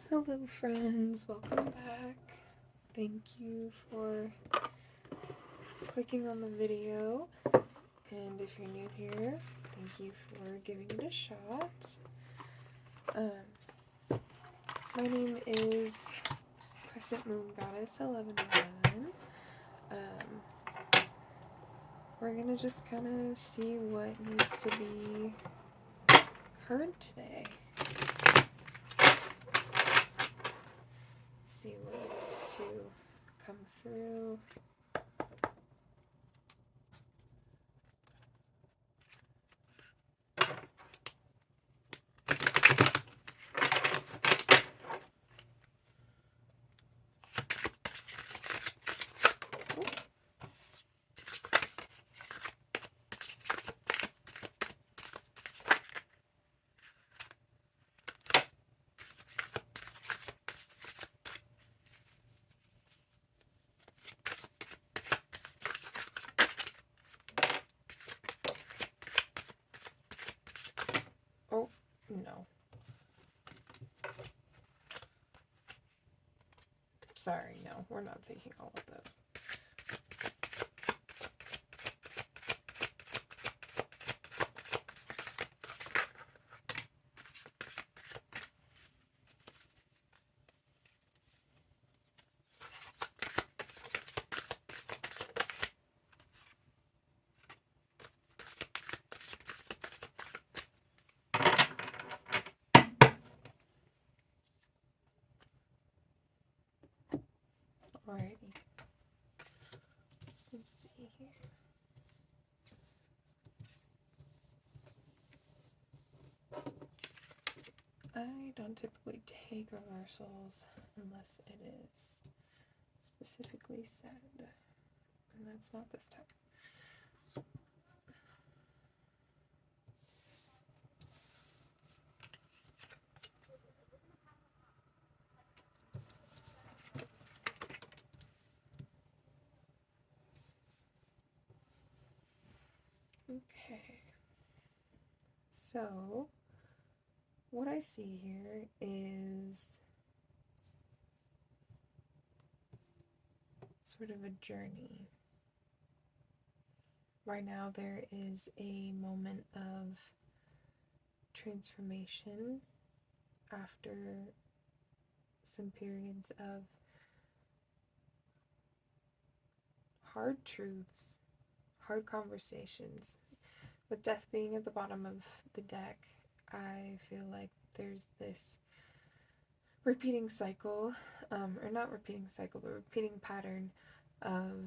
Hello friends, welcome back. Thank you for clicking on the video, and if you're new here, thank you for giving it a shot. My name is Crescent Moon Goddess 1111. We're gonna just kind of see what needs to be heard today. See what needs to come through. Oh, no. Sorry, no, we're not taking all of those. Alrighty. Let's see here. I don't typically take reversals unless it is specifically said, and that's not this time. Okay, so what I see here is sort of a journey. Right now there is a moment of transformation after some periods of hard truths, hard conversations. With death being at the bottom of the deck, I feel like there's this repeating cycle, or not repeating cycle, but repeating pattern of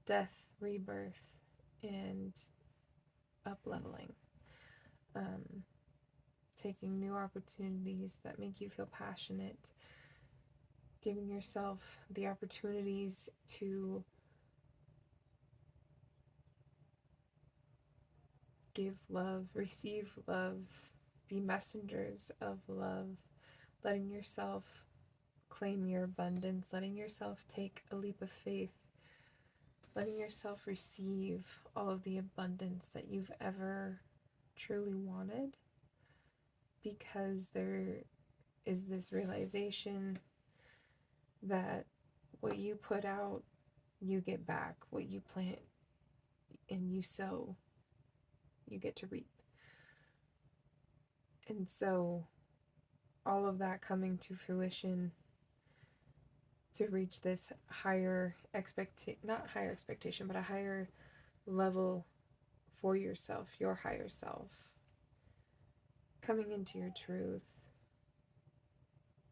death, rebirth, and up-leveling. Taking new opportunities that make you feel passionate, giving yourself the opportunities to give love, receive love, be messengers of love, letting yourself claim your abundance, letting yourself take a leap of faith, letting yourself receive all of the abundance that you've ever truly wanted, because there is this realization that what you put out, you get back. What you plant and you sow, you get to reap. And so all of that coming to fruition to reach this higher not higher expectation, but a higher level for yourself, your higher self, coming into your truth,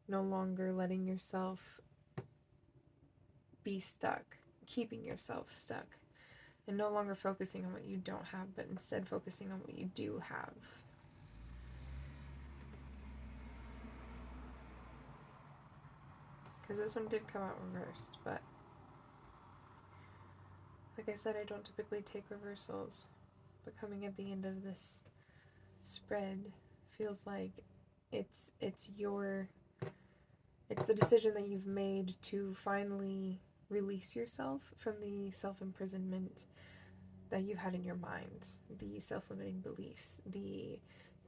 no longer letting yourself be stuck, keeping yourself stuck, and no longer focusing on what you don't have, but instead focusing on what you do have. Because this one did come out reversed, but like I said, I don't typically take reversals, but coming at the end of this spread feels like it's the decision that you've made to finally release yourself from the self-imprisonment that you had in your mind, the self-limiting beliefs, the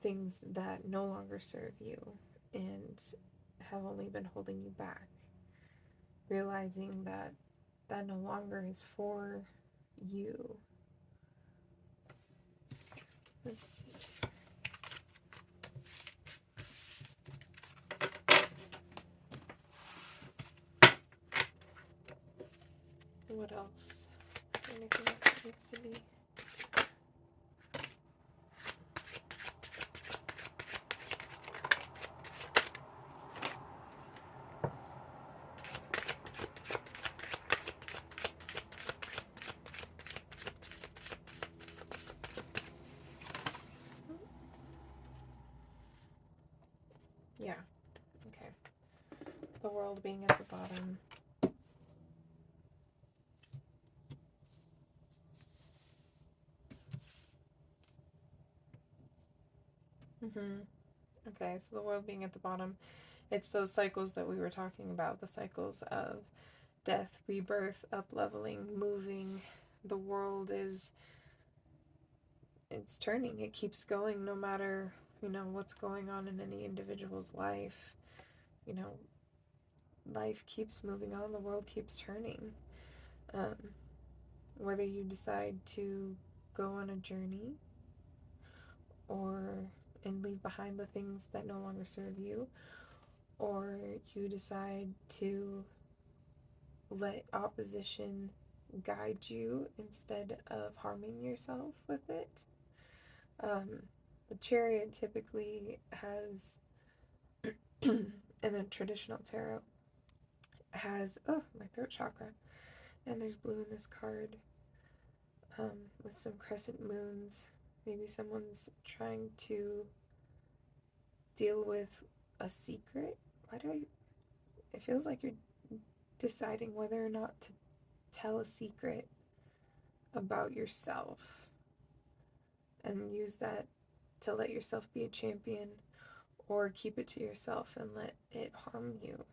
things that no longer serve you, and have only been holding you back. Realizing that that no longer is for you. Let's see. What else? Is there anything else that needs to be? Yeah. Okay. The world being at the bottom. Okay, so the world being at the bottom, it's those cycles that we were talking about, the cycles of death, rebirth, up-leveling, moving. The world is, it's turning. It keeps going no matter, what's going on in any individual's life. Life keeps moving on. The world keeps turning. Whether you decide to go on a journey and leave behind the things that no longer serve you, or you decide to let opposition guide you instead of harming yourself with it. The Chariot typically has, in the traditional tarot, has, my throat chakra, and there's blue in this card, with some crescent moons. Maybe someone's trying to deal with a secret. It feels like you're deciding whether or not to tell a secret about yourself and use that to let yourself be a champion, or keep it to yourself and let it harm you.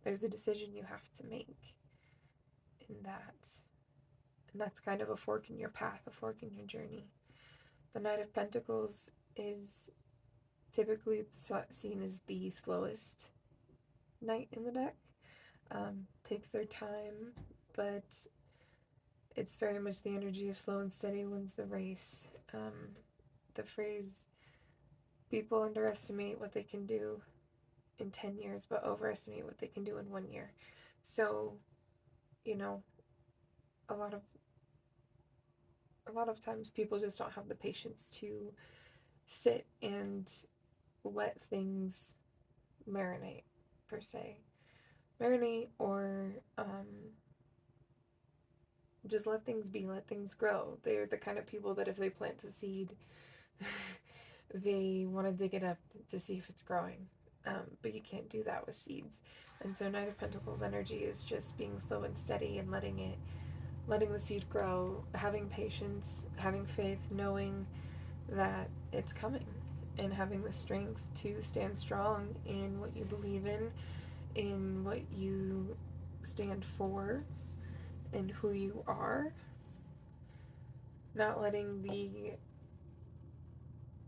There's a decision you have to make in that. And that's kind of a fork in your path, a fork in your journey. The Knight of Pentacles is typically seen as the slowest knight in the deck. Takes their time, but it's very much the energy of slow and steady wins the race. The phrase, people underestimate what they can do in 10 years, but overestimate what they can do in 1 year. So, a lot of times people just don't have the patience to sit and let things marinate, per se. Marinate, or just let things be, let things grow. They're the kind of people that if they plant a seed, they want to dig it up to see if it's growing. But you can't do that with seeds. And so Knight of Pentacles energy is just being slow and steady and letting the seed grow, having patience, having faith, knowing that it's coming, and having the strength to stand strong in what you believe in what you stand for, and who you are. Not letting the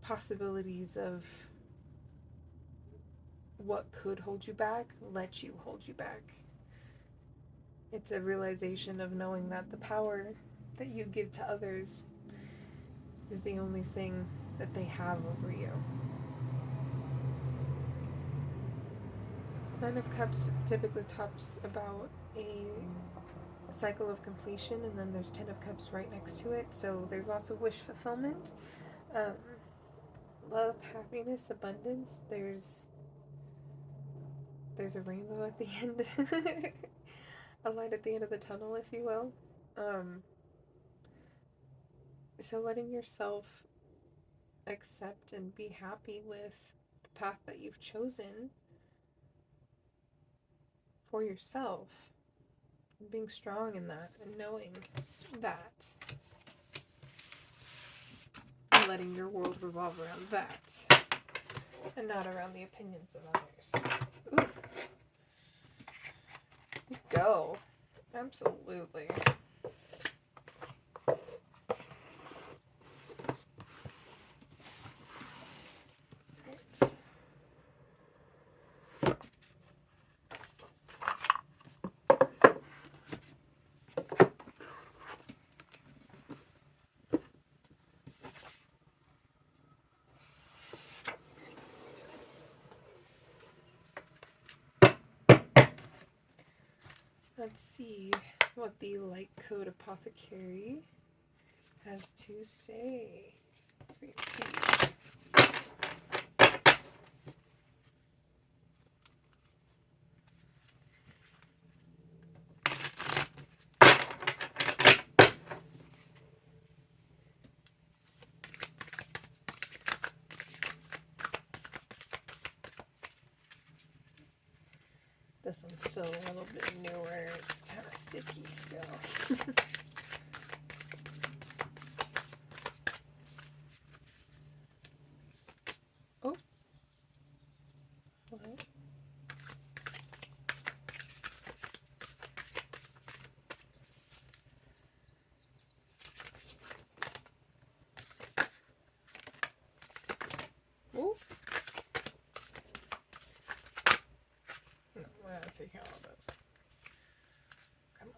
possibilities of what could hold you back let you hold you back. It's a realization of knowing that the power that you give to others is the only thing that they have over you. Nine of Cups typically talks about a cycle of completion, and then there's 10 of Cups right next to it, so there's lots of wish fulfillment. Love, happiness, abundance. There's a rainbow at the end. A light at the end of the tunnel, if you will. So letting yourself accept and be happy with the path that you've chosen for yourself, and being strong in that, and knowing that, and letting your world revolve around that, and not around the opinions of others. Ooh. Go. Absolutely. Right. Let's see what the Light Code Apothecary has to say for your tea. This one's still a little bit newer. It's kind of sticky still. Oh. What? Oh. No, we're not taking all of those. Come on.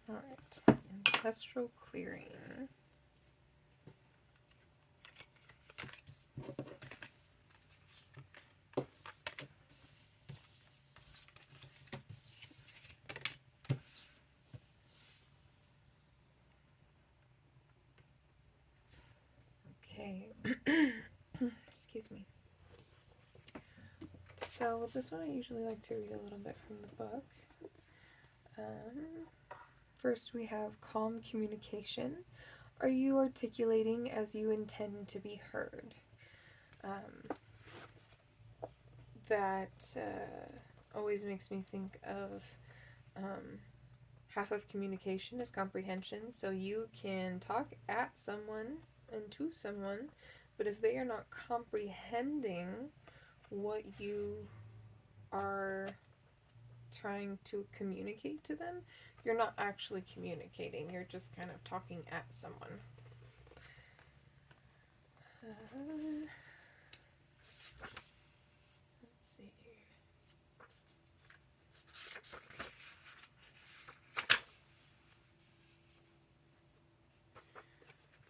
Alright, Ancestral Clearing. Okay. Excuse me. So with this one, I usually like to read a little bit from the book. First, we have calm communication. Are you articulating as you intend to be heard? That always makes me think of half of communication is comprehension. So you can talk at someone and to someone, but if they are not comprehending what you are trying to communicate to them, you're not actually communicating. You're just kind of talking at someone. Let's see.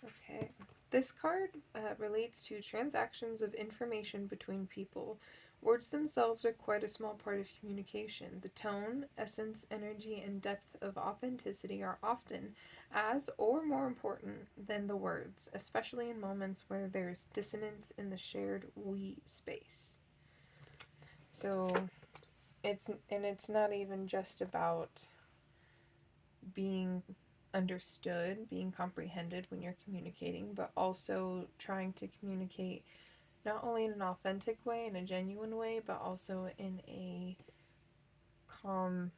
Okay. This card relates to transactions of information between people. Words themselves are quite a small part of communication. The tone, essence, energy, and depth of authenticity are often as or more important than the words, especially in moments where there's dissonance in the shared we space. So it's not even just about being understood, being comprehended when you're communicating, but also trying to communicate not only in an authentic way, in a genuine way, but also in a calm,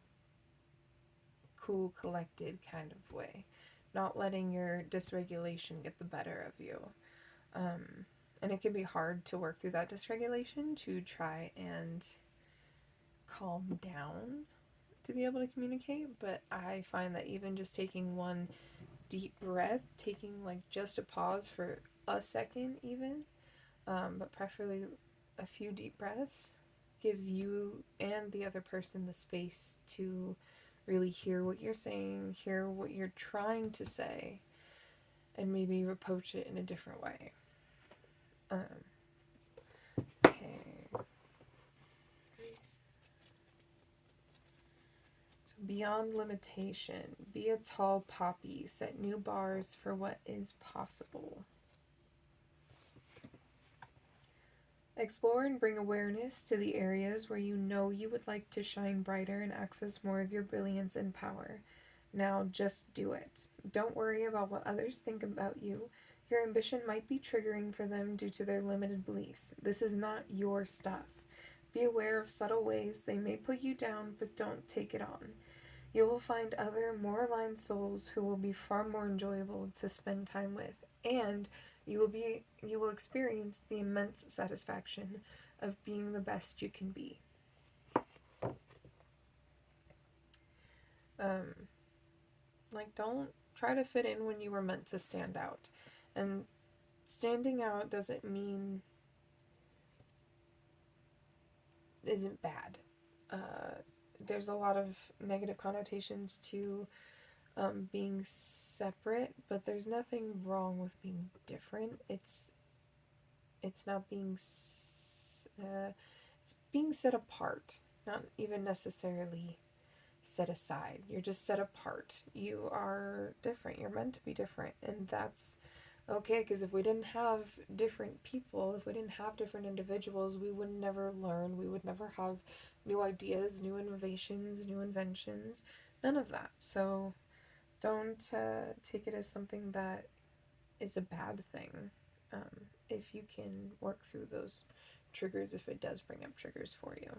cool, collected kind of way. Not letting your dysregulation get the better of you. And it can be hard to work through that dysregulation to try and calm down to be able to communicate, but I find that even just taking one deep breath, taking like just a pause for a second even, but preferably a few deep breaths, gives you and the other person the space to really hear what you're saying, hear what you're trying to say, and maybe approach it in a different way. Okay. Beyond limitation, be a tall poppy, set new bars for what is possible. Explore and bring awareness to the areas where you know you would like to shine brighter and access more of your brilliance and power. Now just do it. Don't worry about what others think about you. Your ambition might be triggering for them due to their limited beliefs. This is not your stuff. Be aware of subtle ways they may put you down, but don't take it on. You will find other, more aligned souls who will be far more enjoyable to spend time with, and you will experience the immense satisfaction of being the best you can be. Don't try to fit in when you were meant to stand out. And standing out doesn't mean isn't bad. there's a lot of negative connotations to being separate, but there's nothing wrong with being different. It's not being it's being set apart, not even necessarily set aside. You're just set apart. You are different. You're meant to be different, and that's okay. Because if we didn't have different people, if we didn't have different individuals, we would never learn. We would never have new ideas, new innovations, new inventions. None of that. So don't take it as something that is a bad thing. If you can work through those triggers, if it does bring up triggers for you.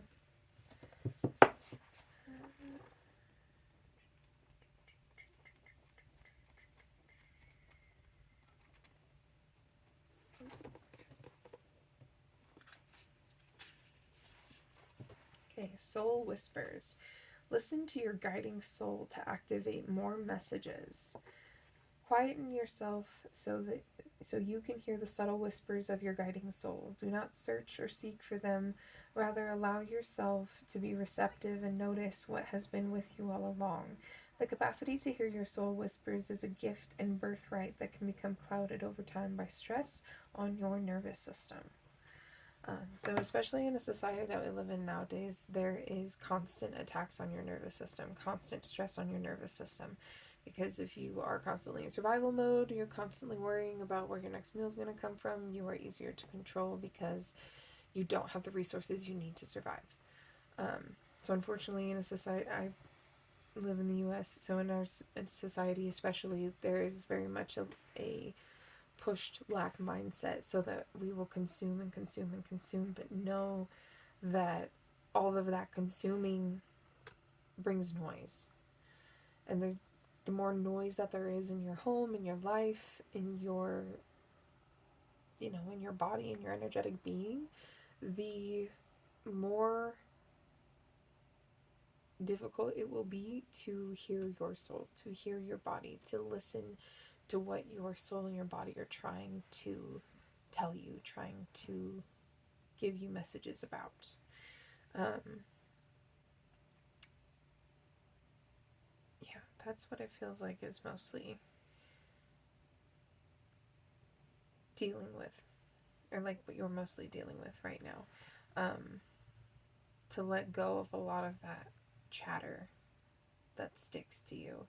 Okay, soul whispers. Listen to your guiding soul to activate more messages. Quieten yourself so you can hear the subtle whispers of your guiding soul. Do not search or seek for them. Rather, allow yourself to be receptive and notice what has been with you all along. The capacity to hear your soul whispers is a gift and birthright that can become clouded over time by stress on your nervous system. So especially in the society that we live in nowadays, there is constant attacks on your nervous system, constant stress on your nervous system. Because if you are constantly in survival mode, you're constantly worrying about where your next meal is going to come from, you are easier to control because you don't have the resources you need to survive. So unfortunately, in a society, I live in the U.S., so in our society especially, there is very much a pushed lack mindset so that we will consume and consume and consume, but know that all of that consuming brings noise. And the more noise that there is in your home, in your life, in your, in your body, in your energetic being, the more difficult it will be to hear your soul, to hear your body, to listen to what your soul and your body are trying to tell you, trying to give you messages about. Yeah, that's what it feels like is mostly dealing with, or like what you're mostly dealing with right now. To let go of a lot of that chatter that sticks to you.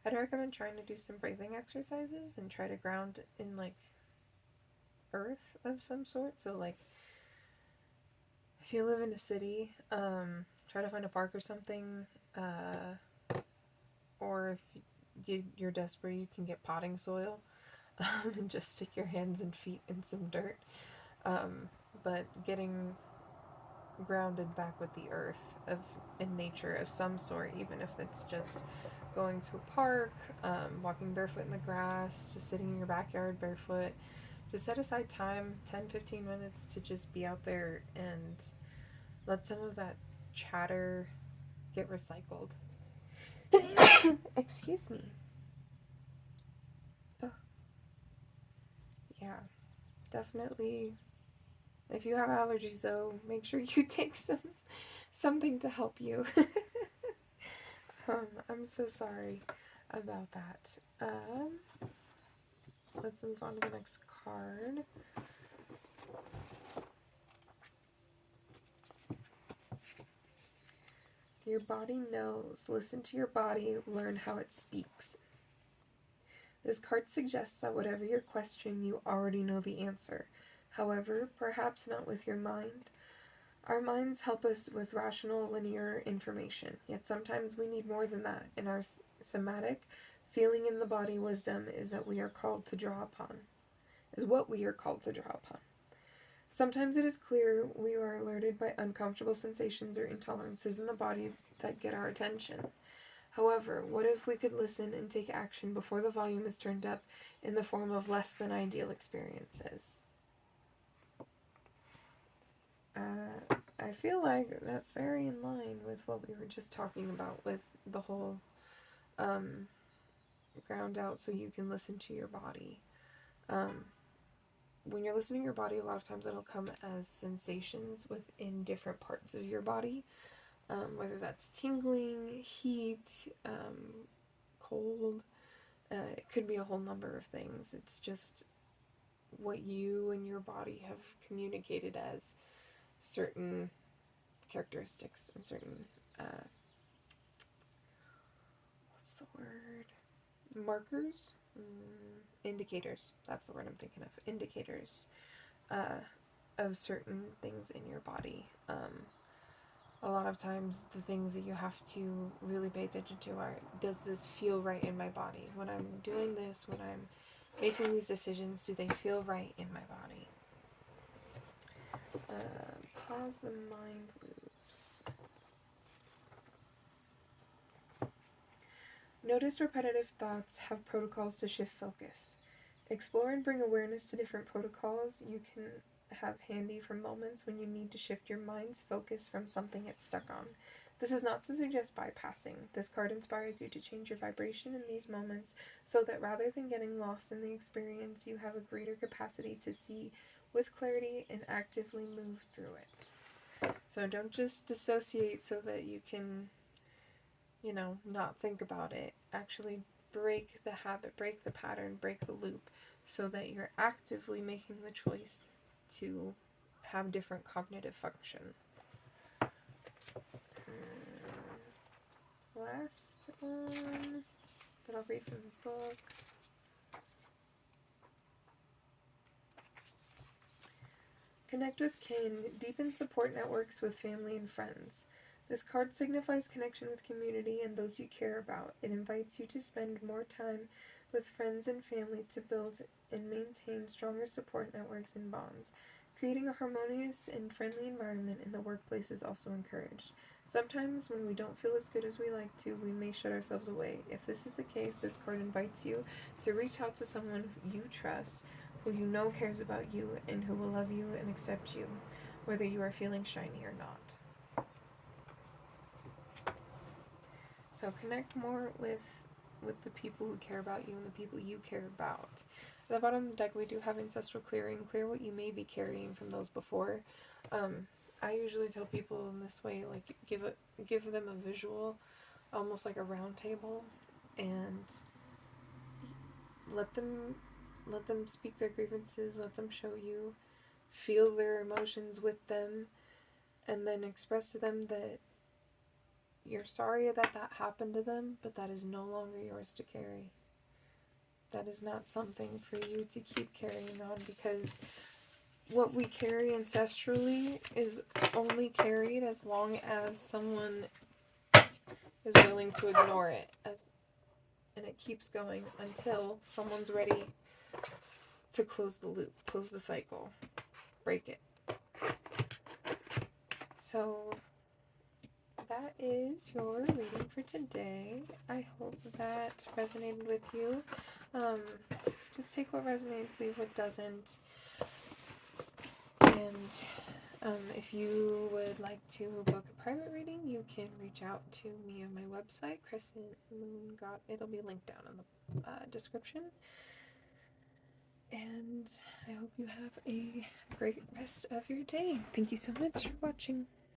I'd recommend trying to do some breathing exercises and try to ground in like earth of some sort. So like if you live in a city, try to find a park or something, or if you're desperate, you can get potting soil and just stick your hands and feet in some dirt. But getting grounded back with the earth in nature of some sort, even if it's just going to a park, walking barefoot in the grass, just sitting in your backyard barefoot. Just set aside time, 10-15 minutes, to just be out there and let some of that chatter get recycled. Excuse me. Oh, yeah, definitely. If you have allergies, though, make sure you take something to help you. I'm so sorry about that. Let's move on to the next card. Your body knows. Listen to your body, learn how it speaks. This card suggests that whatever your question, you already know the answer. However, perhaps not with your mind. Our minds help us with rational, linear information, yet sometimes we need more than that. In our somatic, feeling in the body wisdom is that we are called to draw upon, is what we are called to draw upon. Sometimes it is clear we are alerted by uncomfortable sensations or intolerances in the body that get our attention. However, what if we could listen and take action before the volume is turned up in the form of less than ideal experiences? I feel like that's very in line with what we were just talking about with the whole ground out so you can listen to your body. When you're listening to your body, a lot of times it'll come as sensations within different parts of your body. whether that's tingling, heat, cold. It could be a whole number of things. It's just what you and your body have communicated as certain characteristics and certain, what's the word? Markers? Indicators. That's the word I'm thinking of. Indicators of certain things in your body. A lot of times the things that you have to really pay attention to are, does this feel right in my body? When I'm doing this, when I'm making these decisions, do they feel right in my body? Pause the mind loops. Notice repetitive thoughts have protocols to shift focus. Explore and bring awareness to different protocols you can have handy for moments when you need to shift your mind's focus from something it's stuck on. This is not to suggest bypassing. This card inspires you to change your vibration in these moments so that rather than getting lost in the experience, you have a greater capacity to see with clarity and actively move through it. So don't just dissociate so that you can, not think about it. Actually break the habit, break the pattern, break the loop so that you're actively making the choice to have different cognitive function. Last one that I'll read from the book. Connect with kin. Deepen support networks with family and friends. This card signifies connection with community and those you care about. It invites you to spend more time with friends and family to build and maintain stronger support networks and bonds. Creating a harmonious and friendly environment in the workplace is also encouraged. Sometimes when we don't feel as good as we like to, we may shut ourselves away. If this is the case, this card invites you to reach out to someone you trust, who you know cares about you, and who will love you and accept you, whether you are feeling shiny or not. So connect more with the people who care about you and the people you care about. At the bottom of the deck, we do have Ancestral Clearing. Clear what you may be carrying from those before. I usually tell people in this way, like give them a visual, almost like a round table, and let them speak their grievances, let them show you, feel their emotions with them, and then express to them that you're sorry that happened to them, but that is no longer yours to carry. That is not something for you to keep carrying on, because what we carry ancestrally is only carried as long as someone is willing to ignore it, and it keeps going until someone's ready to close the loop, close the cycle, break it. So that is your reading for today. I hope that resonated with you. Just take what resonates, leave what doesn't. And if you would like to book a private reading, you can reach out to me on my website, Crescent Moon God. It'll be linked down in the description. And I hope you have a great rest of your day. Thank you so much for watching.